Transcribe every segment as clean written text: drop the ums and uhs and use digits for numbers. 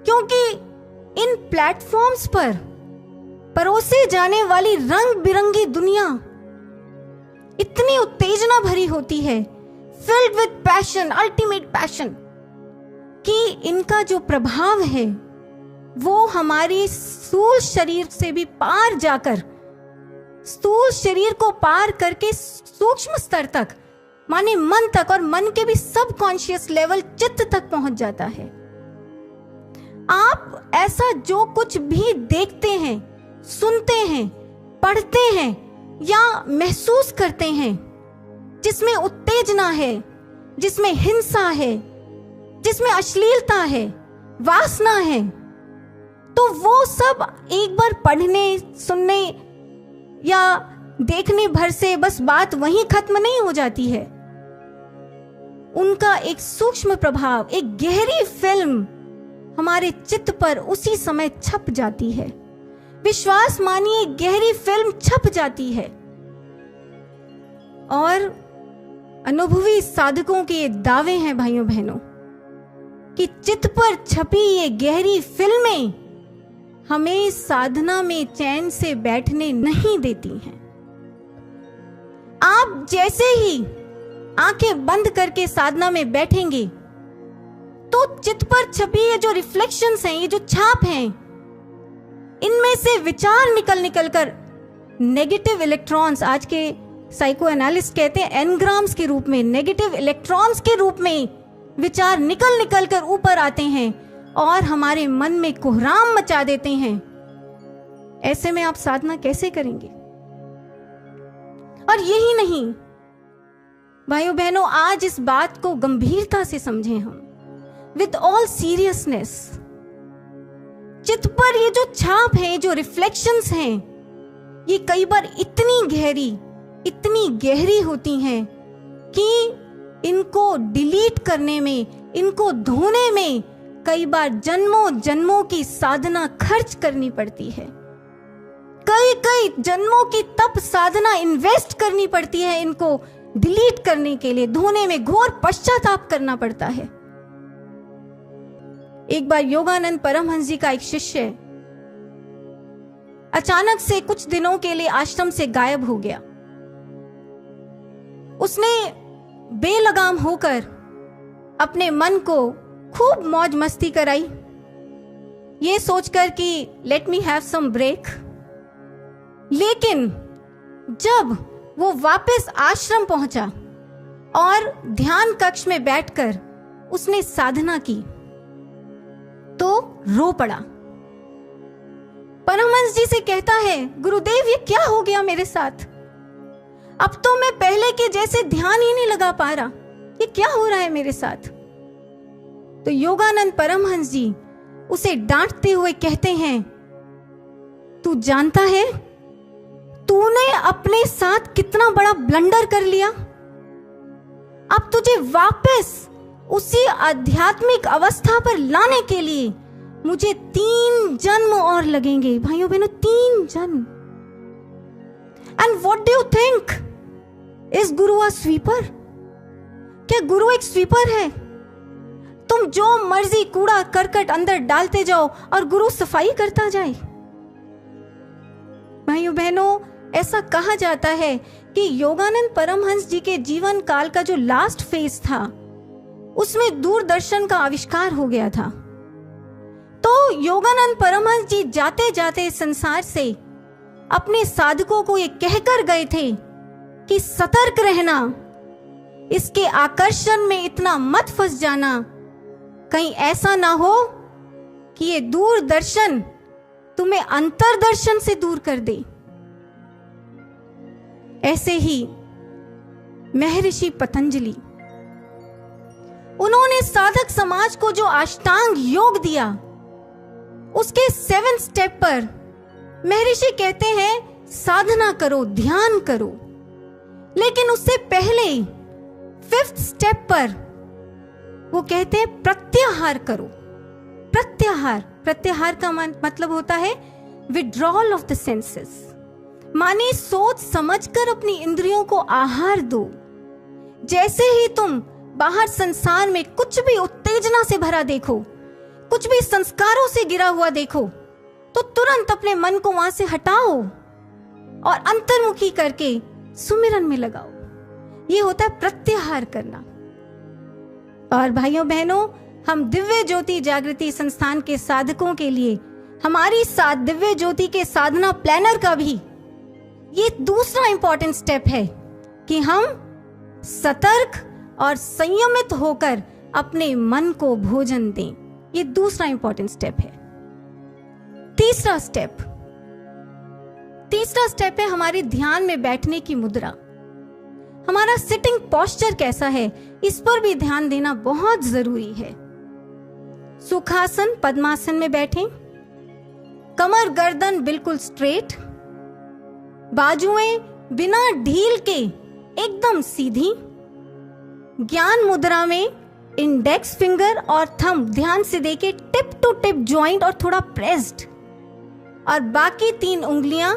क्योंकि इन प्लेटफॉर्म्स पर परोसे जाने वाली रंग बिरंगी दुनिया इतनी उत्तेजना भरी होती है, filled with passion, ultimate passion, कि इनका जो प्रभाव है वो हमारी स्थूल शरीर से भी पार जाकर, स्थूल शरीर को पार करके सूक्ष्म स्तर तक, माने मन तक, और मन के भी सबकॉन्शियस लेवल, चित्त तक पहुंच जाता है। आप ऐसा जो कुछ भी देखते हैं, सुनते हैं, पढ़ते हैं या महसूस करते हैं, जिसमें उत्तेजना है, जिसमें हिंसा है, जिसमें अश्लीलता है, वासना है, तो वो सब एक बार पढ़ने, सुनने या देखने भर से बस बात वहीं खत्म नहीं हो जाती है। उनका एक सूक्ष्म प्रभाव, एक गहरी फिल्म हमारे चित्त पर उसी समय छप जाती है। विश्वास मानिए, गहरी फिल्म छप जाती है। और अनुभवी साधकों के ये दावे हैं भाइयों बहनों कि चित्त पर छपी ये गहरी फिल्में हमें साधना में चैन से बैठने नहीं देती हैं। आप जैसे ही आंखें बंद करके साधना में बैठेंगे तो चित्त पर छपी ये जो रिफ्लेक्शंस हैं, ये जो छाप हैं, इनमें से विचार निकल कर नेगेटिव इलेक्ट्रॉन्स, आज के साइको एनालिस्ट कहते हैं एनग्राम्स के रूप में, नेगेटिव इलेक्ट्रॉन्स के रूप में विचार निकल कर ऊपर आते हैं और हमारे मन में कोहराम मचा देते हैं। ऐसे में आप साधना कैसे करेंगे? और यही नहीं भाइयों बहनों, आज इस बात को गंभीरता से समझें हम, विद ऑल सीरियसनेस। चित्त पर ये जो छाप है, जो रिफ्लेक्शंस हैं, ये कई बार इतनी गहरी होती हैं कि इनको डिलीट करने में, इनको धोने में कई बार जन्मों जन्मों की साधना खर्च करनी पड़ती है। कई जन्मों की तप साधना इन्वेस्ट करनी पड़ती है इनको डिलीट करने के लिए, धोने में घोर पश्चाताप करना पड़ता है। एक बार योगानंद परमहंस जी का एक शिष्य अचानक से कुछ दिनों के लिए आश्रम से गायब हो गया। उसने बेलगाम होकर अपने मन को खूब मौज मस्ती कराई, ये सोचकर कि let me have some break. लेकिन जब वो वापस आश्रम पहुंचा और ध्यान कक्ष में बैठकर उसने साधना की तो रो पड़ा। परमहंस जी से कहता है, गुरुदेव ये क्या हो गया मेरे साथ? अब तो मैं पहले के जैसे ध्यान ही नहीं लगा पा रहा, ये क्या हो रहा है मेरे साथ? तो योगानंद परमहंस जी उसे डांटते हुए कहते हैं, तू जानता है तूने अपने साथ कितना बड़ा ब्लंडर कर लिया। अब तुझे वापस उसी आध्यात्मिक अवस्था पर लाने के लिए मुझे 3 जन्म और लगेंगे। भाइयों बहनों, 3 जन्म। And what do you think, is Guru a sweeper? क्या गुरु एक स्वीपर है? तुम जो मर्जी कूड़ा करकट अंदर डालते जाओ और गुरु सफाई करता जाए? भाइयों बहनों, ऐसा कहा जाता है कि योगानंद परमहंस जी के जीवन काल का जो लास्ट फेज था उसमें दूरदर्शन का आविष्कार हो गया था। तो योगानंद परमहंस जी जाते जाते संसार से अपने साधकों को ये कहकर गए थे कि सतर्क रहना, इसके आकर्षण में इतना मत फंस जाना, कहीं ऐसा ना हो कि ये दूरदर्शन तुम्हें अंतर्दर्शन से दूर कर दे। ऐसे ही महर्षि पतंजलि, उन्होंने साधक समाज को जो अष्टांग योग दिया, उसके 7 स्टेप पर महर्षि कहते हैं साधना करो, ध्यान करो। लेकिन उससे पहले 5th स्टेप पर वो कहते हैं प्रत्याहार करो। प्रत्याहार का मतलब होता है विड्रॉल ऑफ द सेंसेस, माने सोच समझकर अपनी इंद्रियों को आहार दो। जैसे ही तुम बाहर संसार में कुछ भी उत्तेजना से भरा देखो कुछ भी संस्कारों से गिरा हुआ देखो तो तुरंत अपने मन को वहां से हटाओ और अंतर्मुखी करके सुमिरन में लगाओ। ये होता है प्रत्याहार करना। और भाइयों बहनों, हम दिव्य ज्योति जागृति संस्थान के साधकों के लिए हमारी दिव्य ज्योति के साधना प्लानर का भी ये दूसरा इंपॉर्टेंट स्टेप है कि हम सतर्क और संयमित होकर अपने मन को भोजन दें। ये दूसरा इंपॉर्टेंट स्टेप है। तीसरा स्टेप है हमारे ध्यान में बैठने की मुद्रा। हमारा सिटिंग पोस्चर कैसा है, इस पर भी ध्यान देना बहुत जरूरी है। सुखासन पद्मासन में बैठें, कमर गर्दन बिल्कुल स्ट्रेट, बाजुएं बिना ढील के एकदम सीधी। ज्ञान मुद्रा में इंडेक्स फिंगर और थंब ध्यान से देके टिप टू टिप जॉइंट और थोड़ा प्रेस्ड, और बाकी 3 उंगलियां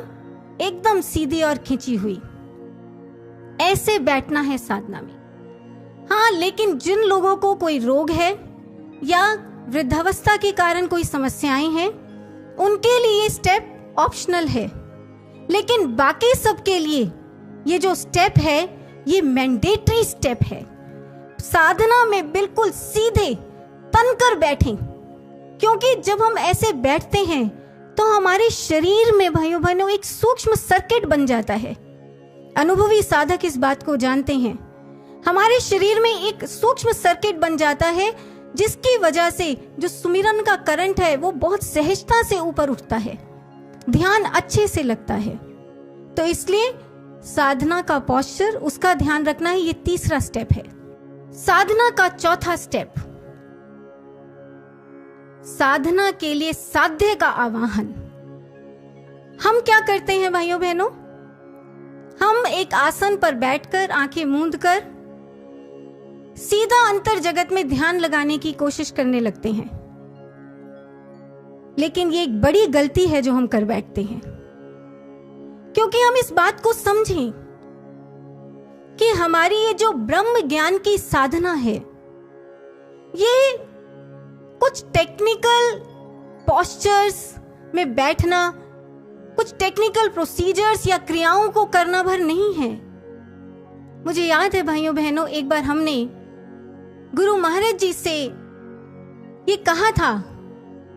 एकदम सीधी और खिंची हुई। ऐसे बैठना है साधना में। हाँ, लेकिन जिन लोगों को कोई रोग है या वृद्धावस्था के कारण कोई समस्याएं हैं, उनके लिए ये स्टेप ऑप्शनल है। लेकिन बाकी सबके लिए ये जो स्टेप है ये मैंडेटरी स्टेप है। साधना में बिल्कुल सीधे तन कर बैठें, क्योंकि जब हम ऐसे बैठते हैं तो हमारे शरीर में भाइयों बहनों एक सूक्ष्म सर्किट बन जाता है। अनुभवी साधक इस बात को जानते हैं। हमारे शरीर में एक सूक्ष्म सर्किट बन जाता है, जिसकी वजह से जो सुमिरन का करंट है वो बहुत सहजता से ऊपर उठता है, ध्यान अच्छे से लगता है। तो इसलिए साधना का पोस्चर, उसका ध्यान रखना है। ये तीसरा स्टेप है। साधना का चौथा स्टेप, साधना के लिए साध्य का आवाहन। हम क्या करते हैं भाइयों बहनों, हम एक आसन पर बैठकर आंखें मूंद कर सीधा अंतर जगत में ध्यान लगाने की कोशिश करने लगते हैं। लेकिन ये एक बड़ी गलती है जो हम कर बैठते हैं, क्योंकि हम इस बात को समझें कि हमारी ये जो ब्रह्म ज्ञान की साधना है, ये कुछ टेक्निकल पोस्चर्स में बैठना, कुछ टेक्निकल प्रोसीजर्स या क्रियाओं को करना भर नहीं है। मुझे याद है भाइयों बहनों, एक बार हमने गुरु महाराज जी से ये कहा था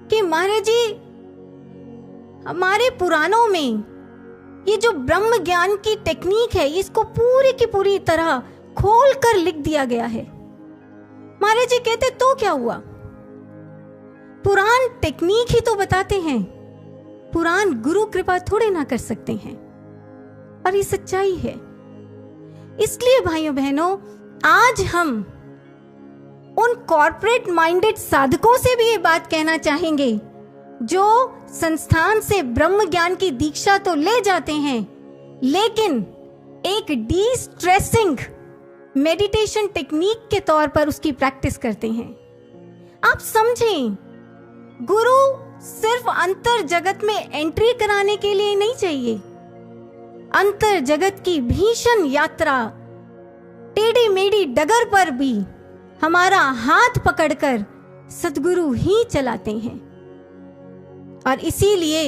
कि महाराज जी, हमारे पुराणों में ये जो ब्रह्म ज्ञान की टेक्निक है, इसको पूरी की पूरी तरह खोल कर लिख दिया गया है। महाराज जी कहते तो क्या हुआ, पुराण टेक्निक ही तो बताते हैं, पुराण गुरु कृपा थोड़े ना कर सकते हैं। और ये सच्चाई है। इसलिए भाइयों बहनों, आज हम उन कॉर्पोरेट माइंडेड साधकों से भी ये बात कहना चाहेंगे जो संस्थान से ब्रह्म ज्ञान की दीक्षा तो ले जाते हैं, लेकिन एक डी स्ट्रेसिंग मेडिटेशन टेक्निक के तौर पर उसकी प्रैक्टिस करते हैं। आप समझें, गुरु सिर्फ अंतर जगत में एंट्री कराने के लिए नहीं चाहिए। अंतर जगत की भीषण यात्रा, टेढ़ी मेढ़ी डगर पर भी हमारा हाथ पकड़कर सद्गुरु ही चलाते हैं। और इसीलिए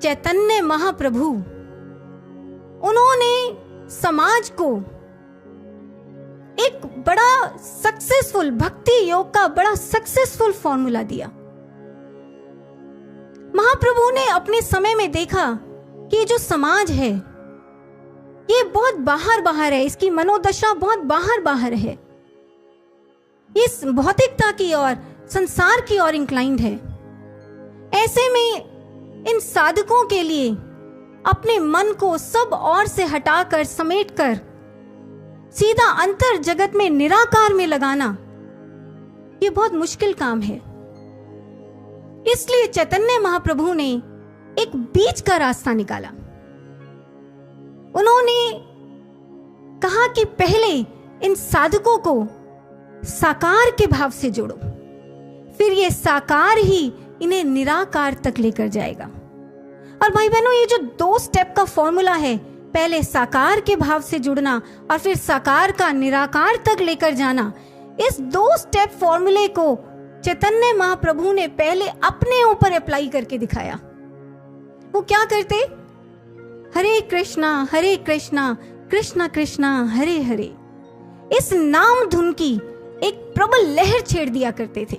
चैतन्य महाप्रभु, उन्होंने समाज को एक बड़ा सक्सेसफुल भक्ति योग का बड़ा सक्सेसफुल फॉर्मूला दिया। महाप्रभु ने अपने समय में देखा कि ये जो समाज है ये बहुत बाहर है, इसकी मनोदशा बहुत बाहर है, इस भौतिकता की ओर, संसार की ओर इंक्लाइंड है। ऐसे में इन साधकों के लिए अपने मन को सब ओर से हटाकर, समेटकर सीधा अंतर जगत में निराकार में लगाना ये बहुत मुश्किल काम है। इसलिए चैतन्य महाप्रभु ने एक बीच का रास्ता निकाला। उन्होंने कहा कि पहले इन साधकों को साकार के भाव से जोड़ो, फिर ये साकार ही इन्हें निराकार तक लेकर जाएगा। और भाई बहनों, ये जो 2 स्टेप का फॉर्मूला है, पहले साकार के भाव से जुड़ना और फिर साकार का निराकार तक लेकर जाना, इस 2 स्टेप फॉर्मूले को चैतन्य महाप्रभु ने पहले अपने ऊपर अप्लाई करके दिखाया। वो क्या करते? हरे कृष्णा कृष्णा कृष्णा हरे हरे, इस नाम धुन की एक प्रबल लहर छेड़ दिया करते थे।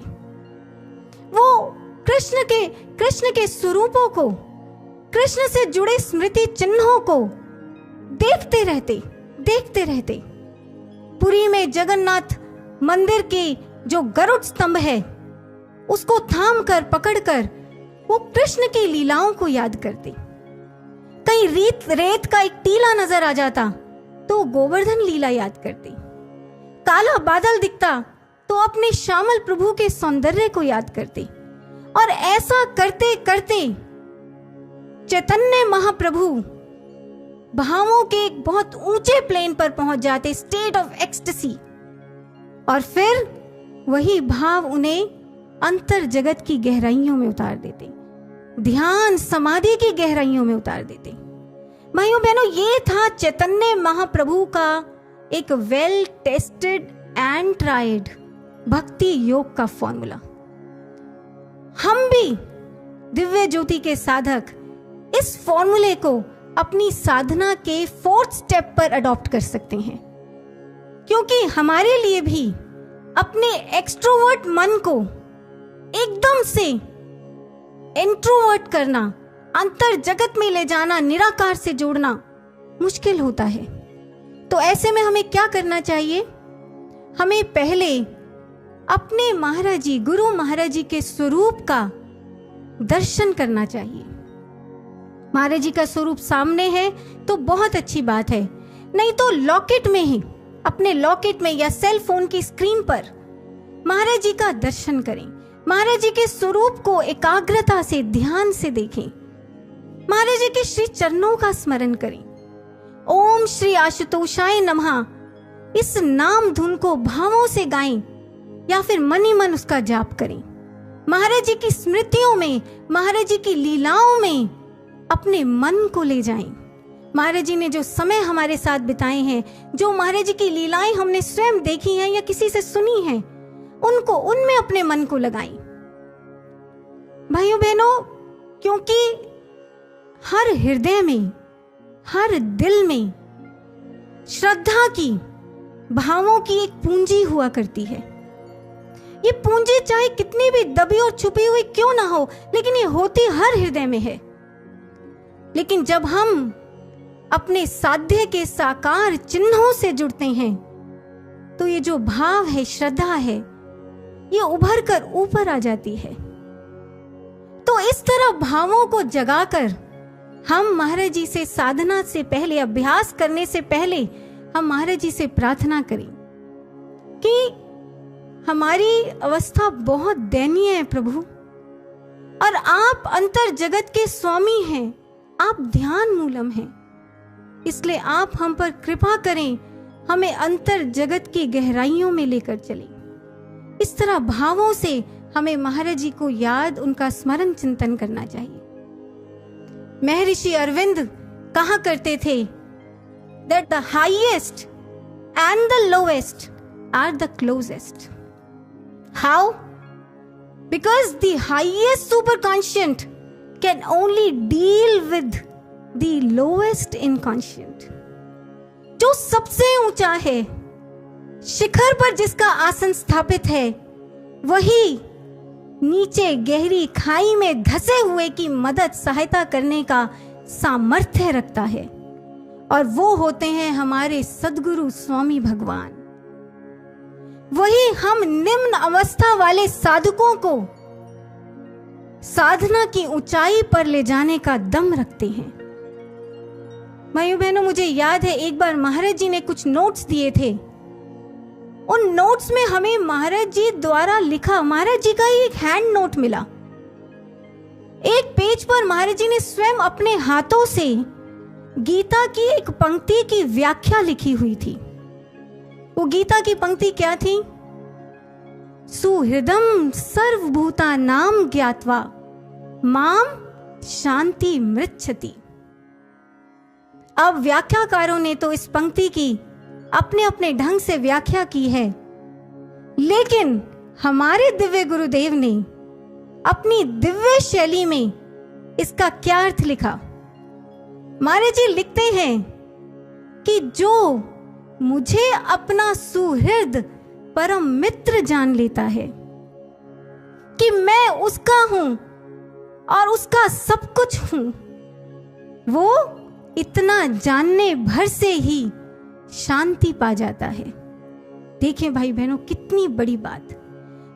वो कृष्ण के स्वरूपों को, कृष्ण से जुड़े स्मृति चिन्हों को देखते रहते। पुरी में जगन्नाथ मंदिर के जो गरुड़ स्तंभ है, उसको थाम कर पकड़कर वो कृष्ण की लीलाओं को याद करते। कहीं रेत का एक टीला नजर आ जाता तो गोवर्धन लीला याद करते। काला बादल दिखता तो अपने श्यामल प्रभु के सौंदर्य को याद करते। और ऐसा करते करते चैतन्य महाप्रभु भावों के एक बहुत ऊंचे प्लेन पर पहुंच जाते, स्टेट ऑफ एक्सटेसी। और फिर वही भाव उन्हें अंतर जगत की गहराइयों में उतार देते, ध्यान समाधि की गहराइयों में उतार देते। भाइयों बहनों, ये था चैतन्य महाप्रभु का एक वेल टेस्टेड एंड ट्राइड भक्ति योग का फॉर्मूला। हम भी दिव्य ज्योति के साधक इस फॉर्मूले को अपनी साधना के 4th स्टेप पर अडॉप्ट कर सकते हैं, क्योंकि हमारे लिए भी अपने एक्सट्रोवर्ट मन को एकदम से इंट्रोवर्ट करना, अंतर जगत में ले जाना, निराकार से जोड़ना मुश्किल होता है। तो ऐसे में हमें क्या करना चाहिए? हमें पहले अपने महाराज जी, गुरु महाराज जी के स्वरूप का दर्शन करना चाहिए। महाराज जी का स्वरूप सामने है तो बहुत अच्छी बात है, नहीं तो लॉकेट में ही, अपने लॉकेट में या सेल फोन की स्क्रीन पर महाराज जी का दर्शन करें। महाराज जी के स्वरूप को एकाग्रता से, ध्यान से देखें। महाराज जी के श्री चरणों का स्मरण करें। ओम श्री आशुतोषाय नमः इस नाम धुन को भावों से गाएं या फिर मन ही मन उसका जाप करें। महाराज जी की स्मृतियों में, महाराज जी की लीलाओं में अपने मन को ले जाएं। महाराज जी ने जो समय हमारे साथ बिताए हैं, जो महाराज जी की लीलाएं हमने स्वयं देखी हैं या किसी से सुनी हैं, उनमें अपने मन को लगाएं। भाइयों बहनों, क्योंकि हर हृदय में, हर दिल में श्रद्धा की, भावों की एक पूंजी हुआ करती है। ये पूंजी चाहे कितनी भी दबी और छुपी हुई क्यों ना हो, लेकिन ये होती हर हृदय में है। लेकिन जब हम अपने साध्य के साकार चिन्हों से जुड़ते हैं तो ये जो भाव है, श्रद्धा है, ये उभर कर ऊपर आ जाती है। तो इस तरह भावों को जगाकर हम महाराज जी से साधना से पहले, अभ्यास करने से पहले हम महाराज जी से प्रार्थना करें कि हमारी अवस्था बहुत दयनीय है प्रभु, और आप अंतर जगत के स्वामी हैं, आप ध्यान मूलम हैं, इसलिए आप हम पर कृपा करें, हमें अंतर जगत की गहराइयों में लेकर चलें। इस तरह भावों से हमें महाराज जी को याद, उनका स्मरण चिंतन करना चाहिए। महर्षि अरविंद कहा करते थे that the highest and the lowest are the closest. How? Because the highest superconscient can only deal with the lowest inconscient. जो सबसे ऊंचा है, शिखर पर जिसका आसन स्थापित है, वही नीचे गहरी खाई में धसे हुए की मदद, सहायता करने का सामर्थ्य रखता है, और वो होते हैं हमारे सद्गुरु स्वामी भगवान। वही हम निम्न अवस्था वाले साधकों को साधना की ऊंचाई पर ले जाने का दम रखते हैं। भाइयों बहनों, मुझे याद है एक बार महाराज जी ने कुछ नोट्स दिए थे। उन नोट्स में हमें महाराज जी द्वारा लिखा, महाराज जी का एक हैंड नोट मिला। एक पेज पर महाराज जी ने स्वयं अपने हाथों से गीता की एक पंक्ति की व्याख्या लिखी हुई थी। वो गीता की पंक्ति क्या थी? सुहृदम सर्वभूतानां ज्ञात्वा माम शांति मृच्छति। अब व्याख्याकारों ने तो इस पंक्ति की अपने अपने ढंग से व्याख्या की है, लेकिन हमारे दिव्य गुरुदेव ने अपनी दिव्य शैली में इसका क्या अर्थ लिखा। महाराज जी लिखते हैं कि जो मुझे अपना सुहृद परम मित्र जान लेता है कि मैं उसका हूं और उसका सब कुछ हूं, वो इतना जानने भर से ही शांति पा जाता है। देखिए भाई बहनों, कितनी बड़ी बात।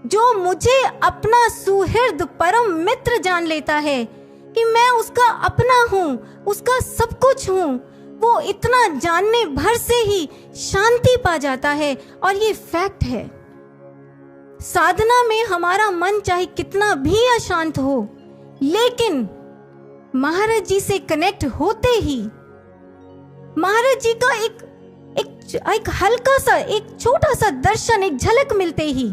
जो मुझे अपना सुहृद परम मित्र जान लेता है कि मैं उसका अपना हूं, उसका सब कुछ हूं, वो इतना जानने भर से ही शांति पा जाता है। और ये फैक्ट है। साधना में हमारा मन चाहे कितना भी अशांत हो, लेकिन महाराज जी से कनेक्ट होते ही महाराज जी का एक हल्का सा, एक छोटा सा दर्शन, एक झलक मिलते ही,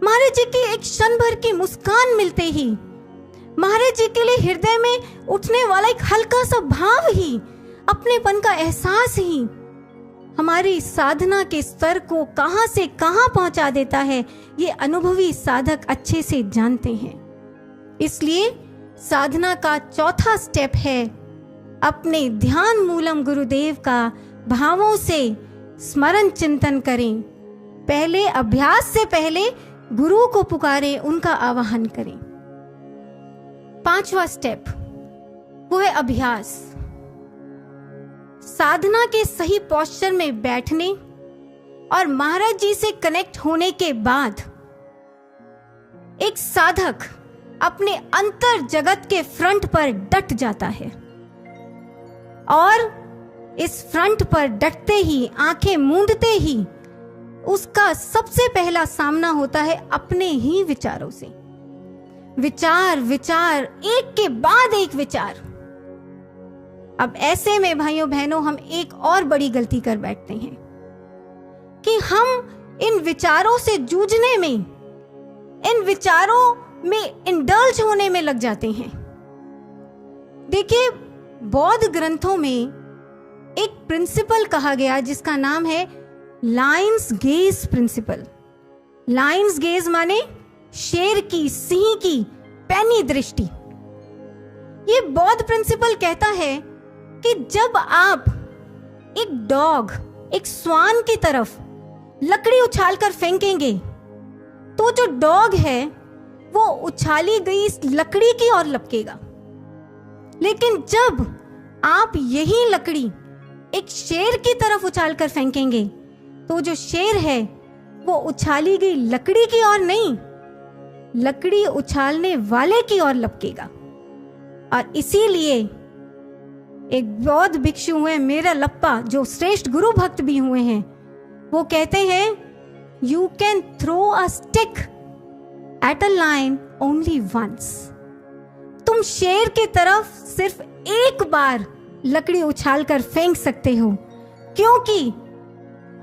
महाराज जी की एक क्षण भर की मुस्कान मिलते ही, महाराज जी के लिए हृदय में उठने वाला एक हल्का सा भाव ही, अपनेपन का एहसास ही हमारी साधना के स्तर को कहां से कहां पहुंचा देता है, ये अनुभवी साधक अच्छे से जानते हैं। इसलिए साधना का चौथा स्टेप है अपने ध्यान मूलम गुरुदेव का भावों से स्मरण चिंतन करें। पहले अभ्यास से पहले गुरु को पुकारें, उनका आवाहन करें। पांचवा स्टेप वो है अभ्यास। साधना के सही पोस्चर में बैठने और महाराज जी से कनेक्ट होने के बाद एक साधक अपने अंतर जगत के फ्रंट पर डट जाता है। और इस फ्रंट पर डटते ही, आंखें मूंदते ही, उसका सबसे पहला सामना होता है अपने ही विचारों से। विचार विचार, एक के बाद एक विचार। अब ऐसे में भाइयों बहनों, हम एक और बड़ी गलती कर बैठते हैं कि हम इन विचारों से जूझने में, इन विचारों में इंडल्ज होने में लग जाते हैं। देखिए, बौद्ध ग्रंथों में एक प्रिंसिपल कहा गया जिसका नाम है lions gaze principle. Lions gaze माने शेर की, सिंह की पैनी दृष्टि। ये बौद्ध प्रिंसिपल कहता है कि जब आप एक डॉग, एक स्वान की तरफ लकड़ी उछालकर फेंकेंगे तो जो डॉग है वो उछाली गई इस लकड़ी की ओर लपकेगा। लेकिन जब आप यही लकड़ी एक शेर की तरफ उछालकर फेंकेंगे तो जो शेर है वो उछाली गई लकड़ी की ओर नहीं, लकड़ी उछालने वाले की ओर लपकेगा। और इसीलिए एक बौद्ध भिक्षु हुए मेरा लप्पा, जो श्रेष्ठ गुरु भक्त भी हुए हैं, वो कहते हैं you can throw a stick at a lion only once. तुम शेर की तरफ सिर्फ एक बार लकड़ी उछालकर फेंक सकते हो, क्योंकि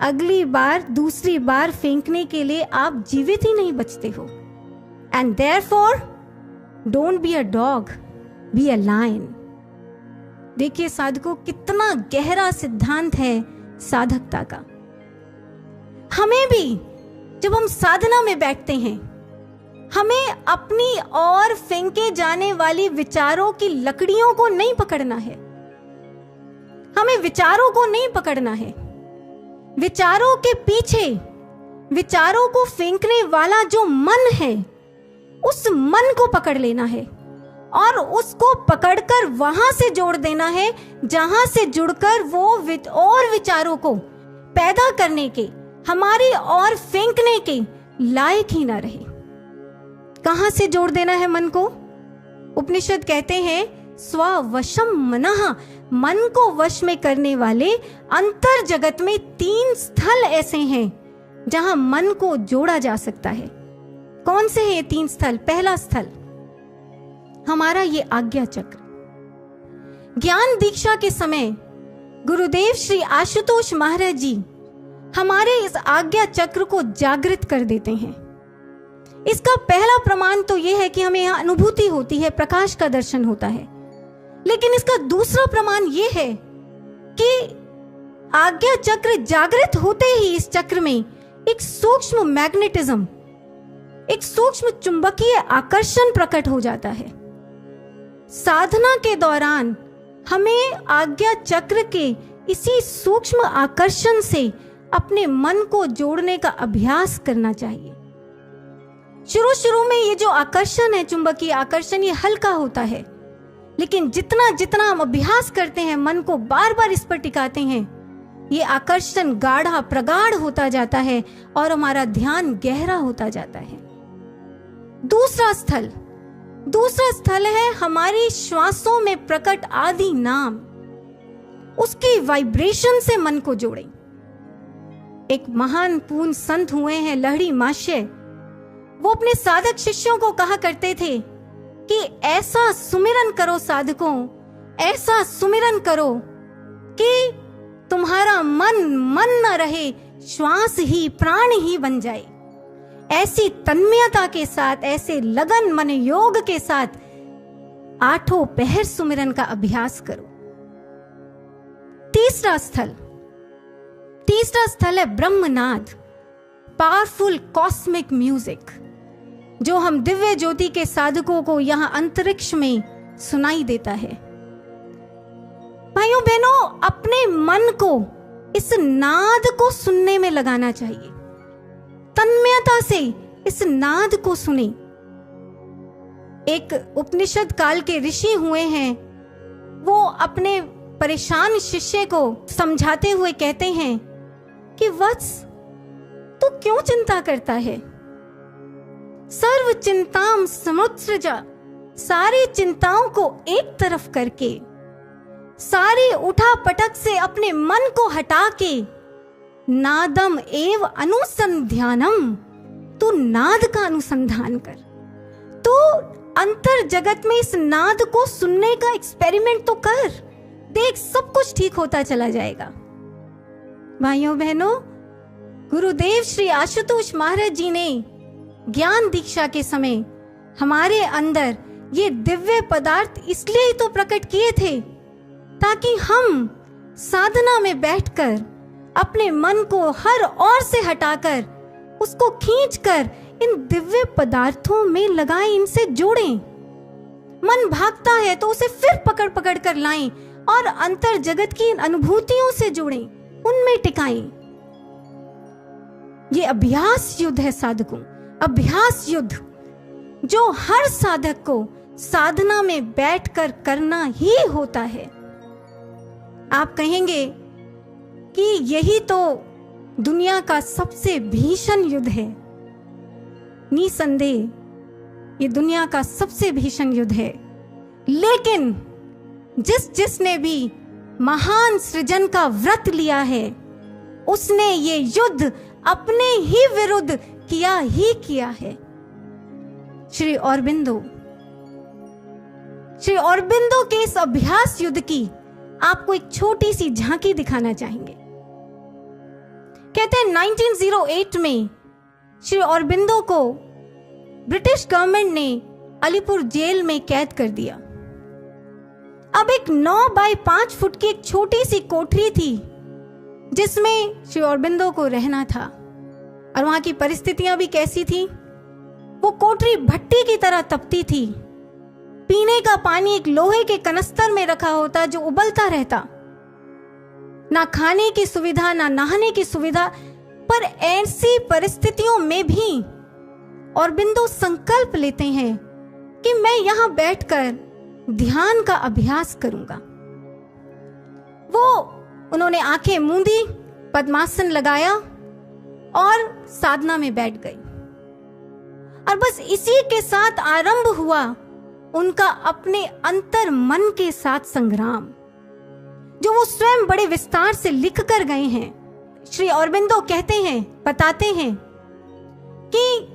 अगली बार, दूसरी बार फेंकने के लिए आप जीवित ही नहीं बचते हो। And therefore don't be a dog, be a lion. देखिए साधकों, कितना गहरा सिद्धांत है साधकता का। हमें भी जब हम साधना में बैठते हैं, हमें अपनी ओर फेंके जाने वाली विचारों की लकड़ियों को नहीं पकड़ना है। हमें विचारों को नहीं पकड़ना है। विचारों के पीछे, विचारों को फेंकने वाला जो मन है, उस मन को पकड़ लेना है और उसको पकड़कर वहां से जोड़ देना है जहां से जुड़कर वो और विचारों को पैदा करने के, हमारी ओर फेंकने के लायक ही ना रहे। कहां से जोड़ देना है मन को? उपनिषद कहते हैं स्ववशम मनः, मन को वश में करने वाले अंतर जगत में 3 स्थल ऐसे हैं जहां मन को जोड़ा जा सकता है। कौन से हैं ये 3 स्थल? पहला स्थल हमारा ये आज्ञा चक्र। ज्ञान दीक्षा के समय गुरुदेव श्री आशुतोष महाराज जी हमारे इस आज्ञा चक्र को जागृत कर देते हैं। इसका पहला प्रमाण तो यह है कि हमें यहाँ अनुभूति होती है, प्रकाश का दर्शन होता है। लेकिन इसका दूसरा प्रमाण यह है कि आज्ञा चक्र जागृत होते ही इस चक्र में एक सूक्ष्म मैग्नेटिज्म, एक सूक्ष्म चुंबकीय आकर्षण प्रकट हो जाता है। साधना के दौरान हमें आज्ञा चक्र के इसी सूक्ष्म आकर्षण से अपने मन को जोड़ने का अभ्यास करना चाहिए। शुरू शुरू में ये जो आकर्षण है, चुंबकीय आकर्षण, ये हल्का होता है, लेकिन जितना जितना हम अभ्यास करते हैं, मन को बार बार इस पर टिकाते हैं, ये आकर्षण गाढ़ा प्रगाढ़ होता जाता है और हमारा ध्यान गहरा होता जाता है। दूसरा स्थल है हमारी श्वासों में प्रकट आदि नाम। उसकी वाइब्रेशन से मन को जोड़ें। एक महान पूर्ण संत हुए हैं लहड़ी माश्य, वो अपने साधक शिष्यों को कहा करते थे कि ऐसा सुमिरन करो साधकों, ऐसा सुमिरन करो कि तुम्हारा मन न रहे, श्वास ही प्राण ही बन जाए। ऐसी तन्मयता के साथ, ऐसे लगन मन योग के साथ 8 पहर सुमिरन का अभ्यास करो। तीसरा स्थल है ब्रह्मनाद, पावरफुल कॉस्मिक म्यूजिक, जो हम दिव्य ज्योति के साधकों को यहां अंतरिक्ष में सुनाई देता है। भाइयों बहनों, अपने मन को इस नाद को सुनने में लगाना चाहिए। तन्मयता से इस नाद को सुने। एक उपनिषद काल के ऋषि हुए हैं, वो अपने परेशान शिष्य को समझाते हुए कहते हैं कि वत्स, तू क्यों चिंता करता है? सर्व चिंताम समुत्सृजा, सारी चिंताओं को एक तरफ करके, सारी उठा पटक से अपने मन को हटा के, नादम एव अनुसंध्यानम, तू नाद का अनुसंधान कर। तू अंतर जगत में इस नाद को सुनने का एक्सपेरिमेंट तो कर, देख सब कुछ ठीक होता चला जाएगा। भाइयों बहनों, गुरुदेव श्री आशुतोष महाराज जी ने ज्ञान दीक्षा के समय हमारे अंदर ये दिव्य पदार्थ इसलिए ही तो प्रकट किए थे ताकि हम साधना में बैठकर अपने मन को हर ओर से हटाकर उसको खींचकर इन दिव्य पदार्थों में लगाएं, इनसे जोड़ें। मन भागता है तो उसे फिर पकड़ पकड़ कर लाएं और अंतर जगत की इन अनुभूतियों से जुड़ें, उनमें टिकाएं। ये अभ्यास युद्ध है साधकों, अभ्यास युद्ध जो हर साधक को साधना में बैठकर करना ही होता है। आप कहेंगे कि यही तो दुनिया का सबसे भीषण युद्ध है। निसंदेह ये दुनिया का सबसे भीषण युद्ध है, लेकिन जिसने भी महान सृजन का व्रत लिया है उसने ये युद्ध अपने ही विरुद्ध किया ही किया है। श्री औरबिंदो के इस अभ्यास युद्ध की आपको एक छोटी सी झांकी दिखाना चाहेंगे। कहते हैं 1908 में श्री औरबिंदो को ब्रिटिश गवर्नमेंट ने अलीपुर जेल में कैद कर दिया। अब एक 9 बाय 5 फुट की एक छोटी सी कोठरी थी जिसमें श्री औरबिंदो को रहना था। और वहां की परिस्थितियां भी कैसी थी? वो कोठरी भट्टी की तरह तपती थी। पीने का पानी एक लोहे के कनस्तर में रखा होता जो उबलता रहता। ना खाने की सुविधा, ना नहाने की सुविधा। पर ऐसी परिस्थितियों में भी औरबिंदो संकल्प लेते हैं कि मैं यहां बैठकर ध्यान का अभ्यास करूंगा। उन्होंने आंखें मूंदी, पद्मासन लगाया और साधना में बैठ गई। और बस इसी के साथ आरंभ हुआ उनका अपने अंतर मन के साथ संग्राम, जो वो स्वयं बड़े विस्तार से लिख कर गए हैं। श्री औरबिंदो कहते हैं, बताते हैं कि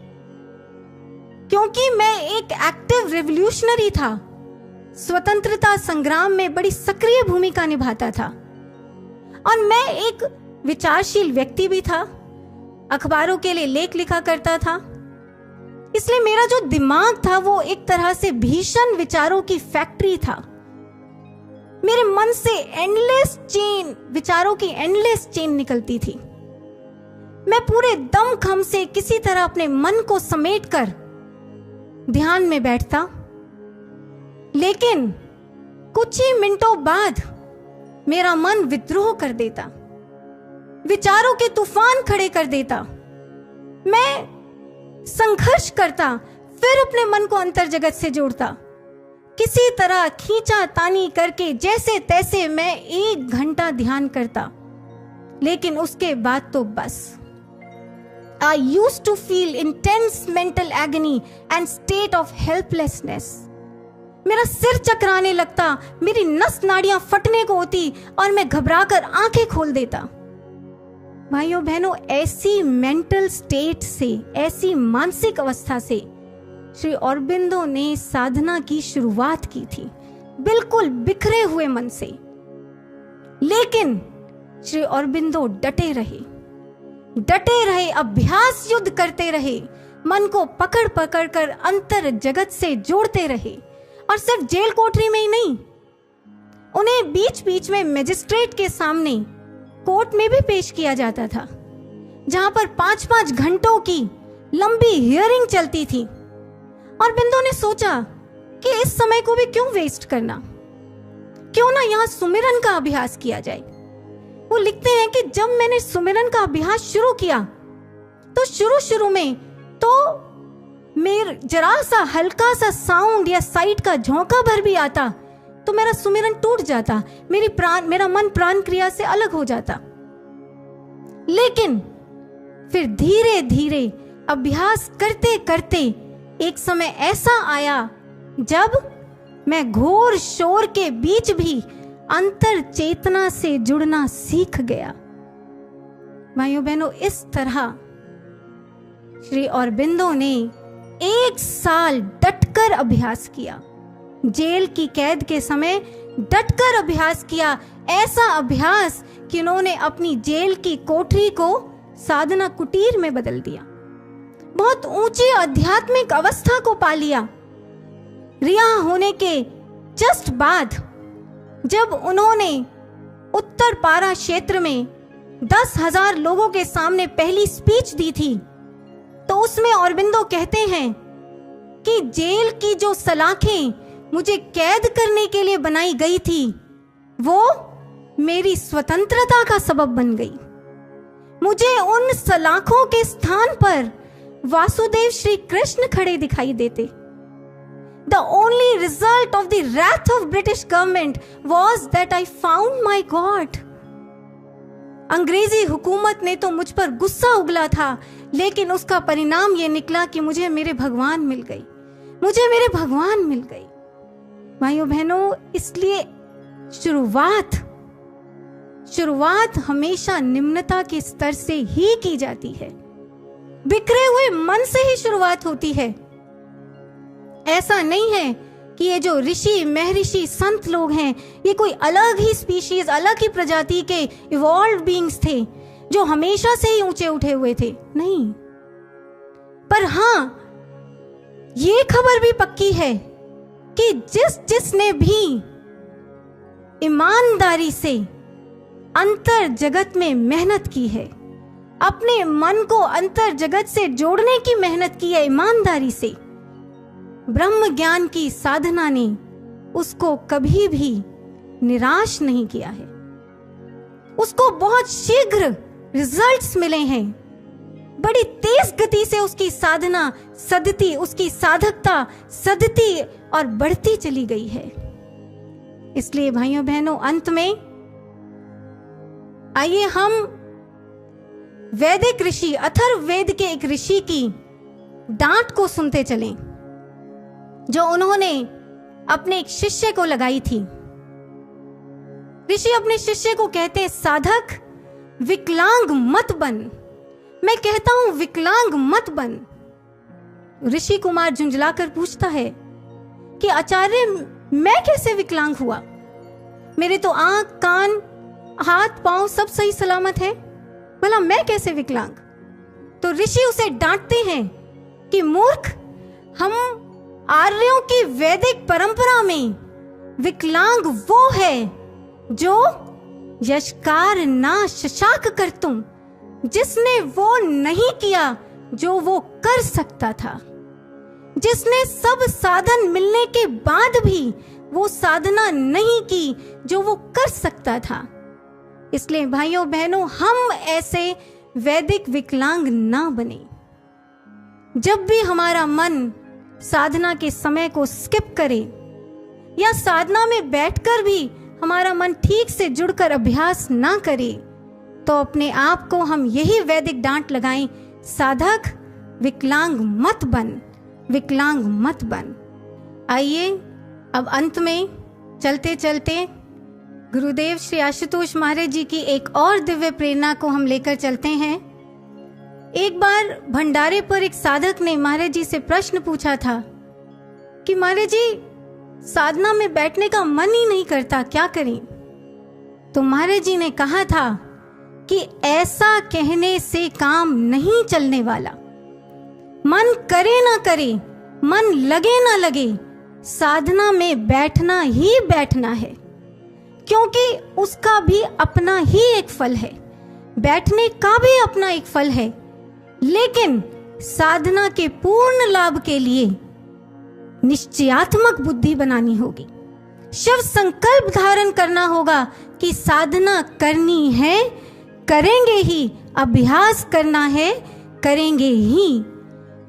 क्योंकि मैं एक एक्टिव रिवॉल्यूशनरी था, स्वतंत्रता संग्राम में बड़ी सक्रिय भूमिका निभाता था, और मैं एक विचारशील व्यक्ति भी था, अखबारों के लिए लेख लिखा करता था। इसलिए मेरा जो दिमाग था वो एक तरह से भीषण विचारों की फैक्ट्री था। मेरे मन से एंडलेस चेन, विचारों की एंडलेस चेन निकलती थी। मैं पूरे दम खम से किसी तरह अपने मन को समेटकर ध्यान में बैठता, लेकिन कुछ ही मिनटों बाद मेरा मन विद्रोह कर देता, विचारों के तूफान खड़े कर देता। मैं संघर्ष करता, फिर अपने मन को अंतर जगत से जोड़ता, किसी तरह खींचा तानी करके जैसे तैसे मैं 1 घंटा ध्यान करता। लेकिन उसके बाद तो बस I used to feel intense mental agony and state of helplessness. मेरा सिर चकराने लगता, मेरी नस नाड़ियां फटने को होती और मैं घबराकर आंखें खोल देता। भाइयों बहनों, ऐसी मेंटल स्टेट से, ऐसी मानसिक अवस्था से श्री औरबिंदो ने साधना की शुरुआत की थी, बिल्कुल बिखरे हुए मन से। लेकिन श्री औरबिंदो डटे रहे, अभ्यास युद्ध करते रहे, मन को पकड़ पकड़ कर अंतर जगत से जोड़ते रहे। और सिर्फ जेल कोठरी में ही नहीं, उन्हें बीच बीच में मजिस्ट्रेट के सामने कोर्ट में भी पेश किया जाता था, जहां पर 5-5 घंटों की लंबी हियरिंग चलती थी। और बिंदु ने सोचा कि इस समय को भी क्यों वेस्ट करना, क्यों ना यहाँ सुमिरन का अभ्यास किया जाए। वो लिखते हैं कि जब मैंने सुमिरन का अभ्यास शुरू किया तो शुरू में तो मेरा जरा सा हल्का सा साउंड या साइट का झोंका भर भी आता तो मेरा सुमिरन टूट जाता, मेरा मन प्राण क्रिया से अलग हो जाता। लेकिन फिर धीरे धीरे अभ्यास करते करते एक समय ऐसा आया जब मैं घोर शोर के बीच भी अंतर चेतना से जुड़ना सीख गया। भाइयों बहनों, इस तरह श्री औरबिंदो ने 1 साल डटकर अभ्यास किया, जेल की कैद के समय डटकर अभ्यास किया। ऐसा अभ्यास कि उन्होंने अपनी जेल की कोठरी को साधना कुटीर में बदल दिया, बहुत ऊंची आध्यात्मिक अवस्था को पा लिया। रिहा होने के जस्ट बाद जब उन्होंने उत्तर पारा क्षेत्र में 10,000 लोगों के सामने पहली स्पीच दी थी, तो उसमें औरबिंदो कहते हैं कि जेल की जो सलाखें मुझे कैद करने के लिए बनाई गई थी, वो मेरी स्वतंत्रता का सबब बन गई। मुझे उन सलाखों के स्थान पर वासुदेव श्री कृष्ण खड़े दिखाई देते। The only result of the wrath of British government was that I found my God. अंग्रेजी हुकूमत ने तो मुझ पर गुस्सा उगला था, लेकिन उसका परिणाम ये निकला कि मुझे मेरे भगवान मिल गई। भाइयों बहनों, इसलिए शुरुआत हमेशा निम्नता के स्तर से ही की जाती है, बिखरे हुए मन से ही शुरुआत होती है। ऐसा नहीं है कि ये जो ऋषि महर्षि संत लोग हैं, ये कोई अलग ही स्पीशीज, अलग ही प्रजाति के इवॉल्व बीइंग्स थे जो हमेशा से ही ऊंचे उठे हुए थे, नहीं। पर हाँ, ये खबर भी पक्की है कि जिसने भी ईमानदारी से अंतर जगत में मेहनत की है, अपने मन को अंतर जगत से जोड़ने की मेहनत की है ईमानदारी से, ब्रह्म ज्ञान की साधना ने उसको कभी भी निराश नहीं किया है। उसको बहुत शीघ्र रिजल्ट्स मिले हैं, बड़ी तेज गति से उसकी साधना सदती, उसकी साधकता सदती और बढ़ती चली गई है। इसलिए भाइयों बहनों, अंत में आइए हम वैदिक ऋषि, अथर्ववेद के एक ऋषि की डांट को सुनते चलें जो उन्होंने अपने एक शिष्य को लगाई थी। ऋषि अपने शिष्य को कहते हैं, साधक विकलांग मत बन। मैं कहता हूं विकलांग मत बन। ऋषि कुमार झुंझलाकर पूछता है कि आचार्य, मैं कैसे विकलांग हुआ? मेरे तो आंख, कान, हाथ, पांव सब सही सलामत है, भला मैं कैसे विकलांग? तो ऋषि उसे डांटते हैं कि मूर्ख, हम आर्यों की वैदिक परंपरा में विकलांग वो है जो यशकार ना शशाक कर तुम जिसने वो नहीं किया जो वो कर सकता था, जिसने सब साधन मिलने के बाद भी वो साधना नहीं की जो वो कर सकता था। इसलिए भाइयों बहनों, हम ऐसे वैदिक विकलांग ना बने। जब भी हमारा मन साधना के समय को स्किप करे या साधना में बैठकर भी हमारा मन ठीक से जुड़कर अभ्यास ना करे, तो अपने आप को हम यही वैदिक डांट लगाएं, साधक विकलांग मत बन, विकलांग मत बन। आइए अब अंत में चलते चलते गुरुदेव श्री आशुतोष महाराज जी की एक और दिव्य प्रेरणा को हम लेकर चलते हैं। एक बार भंडारे पर एक साधक ने महाराज जी से प्रश्न पूछा था कि महाराज जी, साधना में बैठने का मन ही नहीं करता, क्या करें? तो महाराज जी ने कहा था कि ऐसा कहने से काम नहीं चलने वाला। मन करे ना करे, मन लगे ना लगे, साधना में बैठना ही बैठना है, क्योंकि उसका भी अपना ही एक फल है, बैठने का भी अपना एक फल है। लेकिन साधना के पूर्ण लाभ के लिए निश्चयात्मक बुद्धि बनानी होगी, शिव संकल्प धारण करना होगा कि साधना करनी है, करेंगे ही, अभ्यास करना है, करेंगे ही।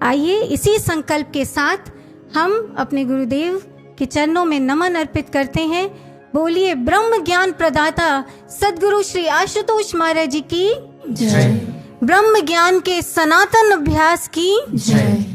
आइए इसी संकल्प के साथ हम अपने गुरुदेव के चरणों में नमन अर्पित करते हैं। बोलिए ब्रह्म ज्ञान प्रदाता सद्गुरु श्री आशुतोष महाराज जी की जय। ब्रह्म ज्ञान के सनातन अभ्यास की जय।